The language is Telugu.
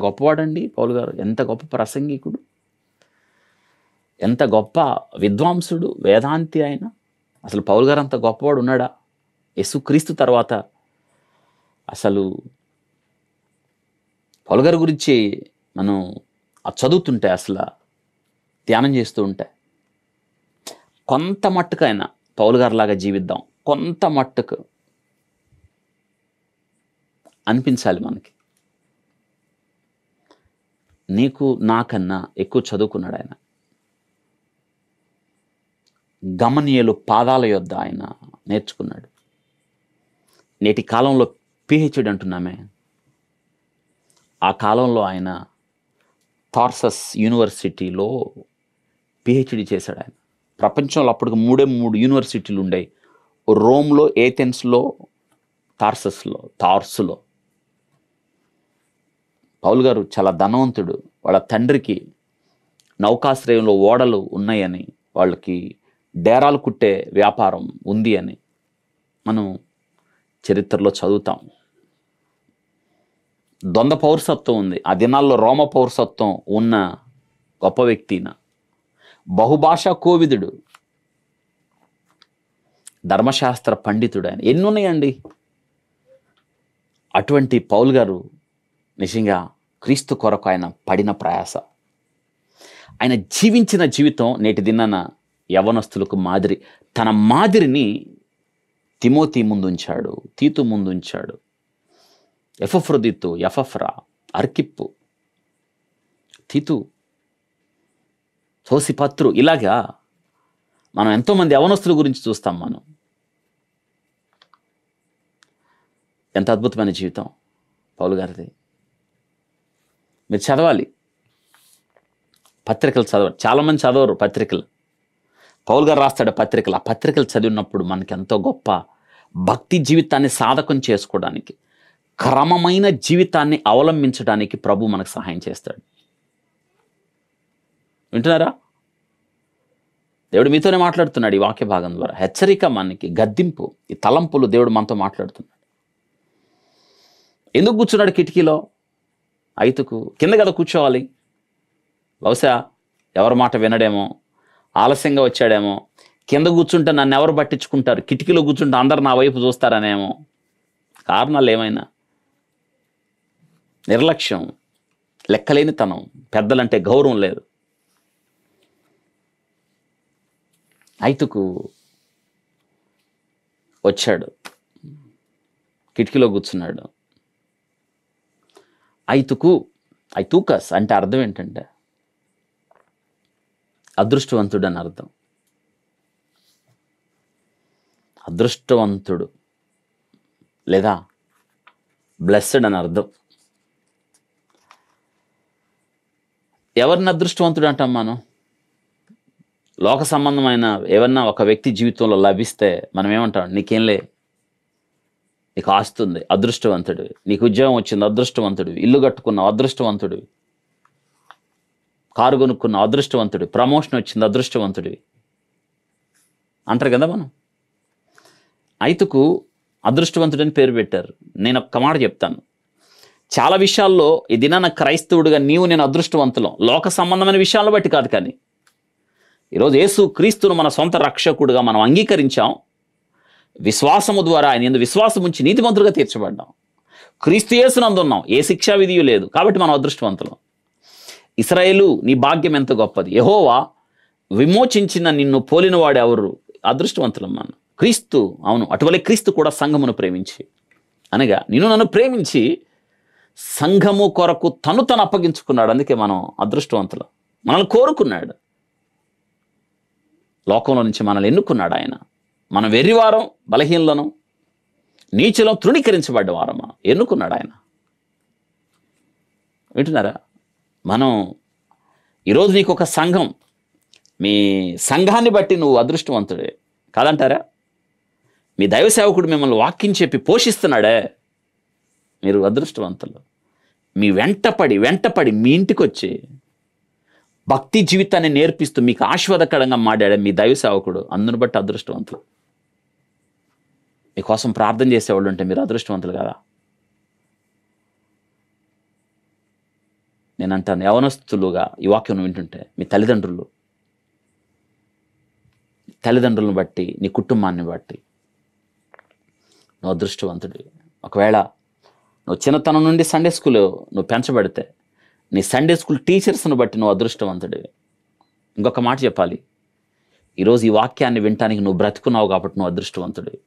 గొప్పవాడండి పౌలు గారు, ఎంత గొప్ప ప్రసంగికుడు, ఎంత గొప్ప విద్వాంసుడు, వేదాంతి ఆయన. అసలు పౌలు గారు అంత గొప్పవాడు ఉన్నాడా? యేసుక్రీస్తు తర్వాత అసలు పౌలు గారి గురించి మనం చదువుతుంటే, అసలు ధ్యానం చేస్తూ ఉంటే, కొంత మట్టుకైనా పౌలు గారిలాగా జీవిద్దాం, కొంత మట్టుకు అనిపించాలి మనకి. నీకు నాకన్నా ఎక్కువ చదువుకున్నాడు ఆయన. గమనీయులు పాదాల యొద్ద ఆయన నేర్చుకున్నాడు. నేటి కాలంలో పిహెచ్డి అంటున్నామే, ఆ కాలంలో ఆయన టార్సస్ యూనివర్సిటీలో పిహెచ్డి చేశాడు ఆయన. ప్రపంచంలో అప్పటికి 3 యూనివర్సిటీలు ఉండేవి. రోమ్లో, ఏథెన్స్లో, తార్సులో. పౌలు గారు చాలా ధనవంతుడు. వాళ్ళ తండ్రికి నౌకాశ్రయంలో ఓడలు ఉన్నాయని, వాళ్ళకి డేరాలు కుట్టే వ్యాపారం ఉంది అని మనం చరిత్రలో చదువుతాం. ద్వంద్వ పౌరసత్వం ఉంది. ఆ దినాల్లో రోమ పౌరసత్వం ఉన్న గొప్ప వ్యక్తిన, బహుభాషా కోవిదుడు, ధర్మశాస్త్ర పండితుడు ఆయన. ఎన్ని ఉన్నాయండి. అటువంటి పౌలు గారు నిజంగా క్రీస్తు కొరకు ఆయన పడిన ప్రయాస, ఆయన జీవించిన జీవితం నేటి దినాన యవనస్తులకు మాదిరి. తన మాదిరిని తిమోతి ముందుంచాడు, తీతు ముందుంచాడు, ఎపఫ్రొదితు, ఎపఫ్రా, అర్కిప్పు, తీతు, సోసిపత్రు, ఇలాగా మనం ఎంతోమంది యవనస్తుల గురించి చూస్తాం. మనం ఎంత అద్భుతమైన జీవితం పౌలు గారిది. మీరు చదవాలి, పత్రికలు చదవాలి. చాలామంది చదవరు పత్రికలు. పౌలు గారు రాస్తాడు పత్రికలు. ఆ పత్రికలు చదివినప్పుడు మనకి ఎంతో గొప్ప భక్తి జీవితాన్ని సాధకం చేసుకోవడానికి, క్రమమైన జీవితాన్ని అవలంబించడానికి ప్రభు మనకు సహాయం చేస్తాడు. వింటున్నారా? దేవుడు మీతోనే మాట్లాడుతున్నాడు ఈ వాక్య భాగం ద్వారా. హెచ్చరిక, మనకి గద్దింపు, ఈ తలంపులు దేవుడు మనతో మాట్లాడుతున్నాడు. ఎందుకు కూర్చున్నాడు కిటికీలో? ఐతుకు కింద కదా కూర్చోవాలి. బహుశా ఎవరి మాట వినడేమో, ఆలస్యంగా వచ్చాడేమో, కింద కూర్చుంటే నన్ను ఎవరు పట్టించుకుంటారు, కిటికీలో కూర్చుంటే అందరు నా వైపు చూస్తారనేమో. కారణాలు ఏమైనా, నిర్లక్ష్యం, లెక్కలేనితనం, పెద్దలంటే గౌరవం లేదు. ఐతుకు వచ్చాడు, కిటికీలో కూర్చున్నాడు. ఐతూకస్ అంటే అర్థం ఏంటంటే అదృష్టవంతుడు అని అర్థం. అదృష్టవంతుడు లేదా బ్లెస్డ్ అని అర్థం. ఎవరిని అదృష్టవంతుడు అంటాం మనం? లోక సంబంధమైన ఏమన్నా ఒక వ్యక్తి జీవితంలో లభిస్తే మనం ఏమంటాం? నీకేంలే, నీకు ఆస్తుంది, అదృష్టవంతుడివి. నీకు ఉద్యోగం వచ్చింది, అదృష్టవంతుడివి. ఇల్లు కట్టుకున్నావు, అదృష్టవంతుడివి. కారు కొనుక్కున్నావు, అదృష్టవంతుడివి. ప్రమోషన్ వచ్చింది, అదృష్టవంతుడివి అంటారు కదా మనం. ఐతుకు అదృష్టవంతుడని పేరు పెట్టారు. నేను ఒక్క మాట చెప్తాను, చాలా విషయాల్లో ఈ దినాన క్రైస్తవుడిగా నేను అదృష్టవంతులం. లోక సంబంధమైన విషయాలను బట్టి కాదు, కానీ ఈరోజు యేసు క్రీస్తును మన సొంత రక్షకుడుగా మనం అంగీకరించాం. విశ్వాసము ద్వారా ఆయన యందు విశ్వాసం ఉంచి నీతిమంతులుగా తీర్చబడ్డాం. క్రీస్తు యేసునందు ఉన్నాం, ఏ శిక్షా విధియు లేదు. కాబట్టి మనం అదృష్టవంతులం. ఇశ్రాయేలు, నీ భాగ్యం ఎంత గొప్పది. యెహోవా విమోచించిన నిన్ను పోలిన వాడు ఎవరు? అదృష్టవంతులం మనం. క్రీస్తు, అవును, అటువలే క్రీస్తు కూడా సంఘమును ప్రేమించి, అనగా నిన్ను నన్ను ప్రేమించి సంఘము కొరకు తను అప్పగించుకున్నాడు. అందుకే మనం అదృష్టవంతులం. మనల్ని కోరుకున్నాడు, లోకంలో నుంచి మనల్ని ఎన్నుకున్నాడు ఆయన. మనం వెర్రివారం, బలహీనలను, నీచులం, తృణీకరించబడ్డ వారం మనం ఎన్నుకున్నాడు ఆయన. వింటున్నారా? మనం ఈరోజు నీకు ఒక సంఘం, మీ సంఘాన్ని బట్టి నువ్వు అదృష్టవంతుడే కాదంటారా? మీ దైవ సేవకుడు మిమ్మల్ని వాక్యం చెప్పి పోషిస్తున్నాడే, మీరు అదృష్టవంతులు. మీ వెంటపడి మీ ఇంటికి వచ్చి భక్తి జీవితాన్ని నేర్పిస్తూ మీకు ఆశీర్వాదకరంగా మాట్లాడే మీ దైవ సేవకుడు, అందును బట్టి అదృష్టవంతులు. మీకోసం ప్రార్థన చేసేవాళ్ళు ఉంటే మీరు అదృష్టవంతులు కదా. నేను అంటాను, యవనస్తులుగా ఈ వాక్యం వింటుంటే మీ తల్లిదండ్రులను బట్టి, నీ కుటుంబాన్ని బట్టి నువ్వు అదృష్టవంతుడివి. ఒకవేళ నువ్వు చిన్నతనం నుండి సండే స్కూల్ నువ్వు పెంచబడితే నీ సండే స్కూల్ టీచర్స్ను బట్టి నువ్వు అదృష్టవంతుడివి. ఇంకొక మాట చెప్పాలి, ఈరోజు ఈ వాక్యాన్ని వినటానికి నువ్వు బ్రతుకున్నావు కాబట్టి నువ్వు అదృష్టవంతుడివి.